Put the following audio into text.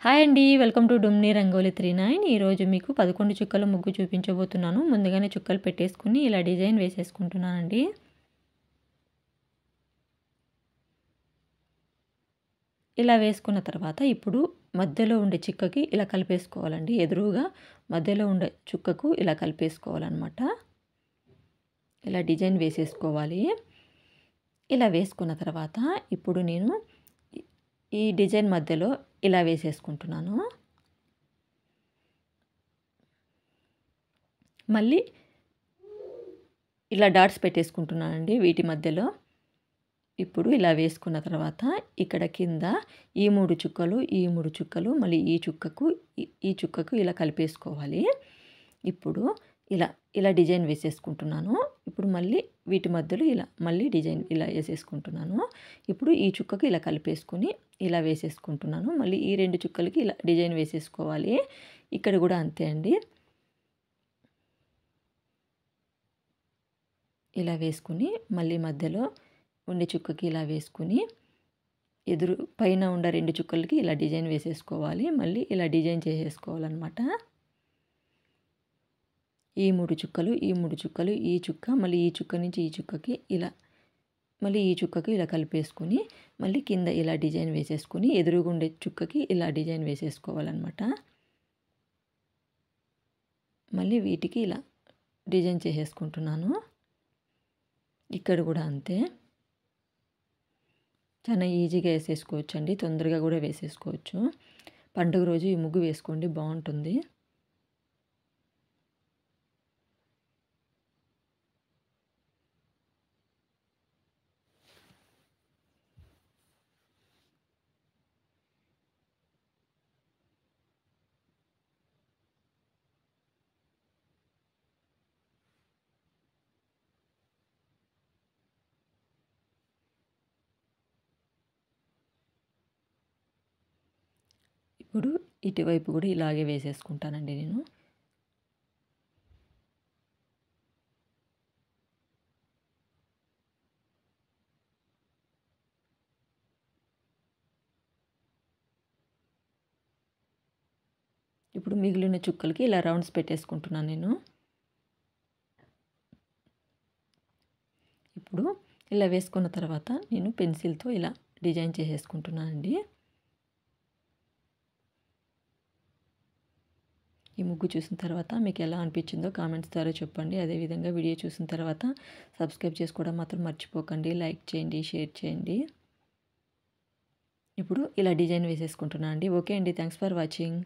Hi అండి. Welcome to డుమ్ని రంగోలి 39. ఈరోజు మీకు 11 చుక్కల ముగ్గు చూపించబోతున్నాను. ముందుగానే చుక్కలు పెట్టేసుకుని ఇలా డిజైన్ వేసేసుకుంటున్నానండి. ఇలా వేసుకున్న తర్వాత ఇప్పుడు మధ్యలో ఉండే చుక్కకి ఇలా కలిపేసుకోవాలండి. ఎదురుగా మధ్యలో ఉండే చుక్కకు ఇలా కలిపేసుకోవాలన్నమాట. ఇలా డిజైన్ వేసేసుకోవాలి. ఇలా వేసుకున్న తర్వాత ఇప్పుడు నేను ఈ డిజైన్ మధ్యలో ఇలా వేసేసుకుంటున్నాను. మళ్ళీ ఇలా డాట్స్ పెట్టేసుకుంటున్నానండి వీటి మధ్యలో. ఇప్పుడు ఇలా వేసుకున్న తర్వాత ఇక్కడ కింద ఈ 3 చుక్కలు, ఈ 3 చుక్కలు, మళ్ళీ ఈ చుక్కకు ఇలా కలిపేసుకోవాలి. ఇప్పుడు ఇలా డిజైన్ వేసేసుకుంటున్నాను. ఇప్పుడు మళ్ళీ వీటి మధ్యలో మళ్ళీ డిజైన్ ఇలా వేసేసుకుంటున్నాను. ఇప్పుడు ఈ చుక్కకు ఇలా కలిపేసుకొని ఇలా వేసేసుకుంటున్నాను. మళ్ళీ ఈ 2 చుక్కలకి ఇలా డిజైన్ వేసేసుకోవాలి. ఇక్కడ కూడా అంతే అండి. ఇలా వేసుకుని మళ్ళీ మధ్యలో ఉండే చుక్కకి ఇలా వేసుకుని పైన ఉన్న 2 చుక్కలకి ఇలా డిజైన్ వేసేసుకోవాలి. మళ్ళీ ఇలా డిజైన్ చేసేసుకోవాలన్నమాట. ఈ 3 చుక్కలు, ఈ 3 చుక్కలు, ఈ చుక్క, మళ్ళీ ఈ చుక్క నుంచి ఈ చుక్కకి ఇలా, మళ్ళీ ఈ చుక్కకి ఇలా కలిపేసుకొని మళ్ళీ కింద ఇలా డిజైన్ వేసేసుకొని ఎదురుగుండే చుక్కకి ఇలా డిజైన్ వేసేసుకోవాలన్నమాట. మళ్ళీ వీటికి ఇలా డిజైన్ చేసేసుకుంటున్నాను. ఇక్కడ కూడా అంతే. చాలా ఈజీగా వేసేసుకోవచ్చు అండి. తొందరగా కూడా వేసేసుకోవచ్చు. పండుగ రోజు ఈ ముగ్గు వేసుకోండి, బాగుంటుంది. ఇప్పుడు ఇటువైపు కూడా ఇలాగే వేసేసుకుంటానండి నేను. ఇప్పుడు మిగిలిన చుక్కలకి ఇలా రౌండ్స్ పెట్టేసుకుంటున్నాను నేను. ఇప్పుడు ఇలా వేసుకున్న తర్వాత నేను పెన్సిల్తో ఇలా డిజైన్ చేసేసుకుంటున్నానండి. ఈ ముగ్గు చూసిన తర్వాత మీకు ఎలా అనిపించిందో కామెంట్స్ ద్వారా చెప్పండి. అదేవిధంగా వీడియో చూసిన తర్వాత సబ్స్క్రైబ్ చేసుకోవడం మాత్రం మర్చిపోకండి. లైక్ చేయండి, షేర్ చేయండి. ఇప్పుడు ఇలా డిజైన్ వేసేసుకుంటున్నాను అండి. ఓకే అండి, థ్యాంక్స్ ఫర్ వాచింగ్.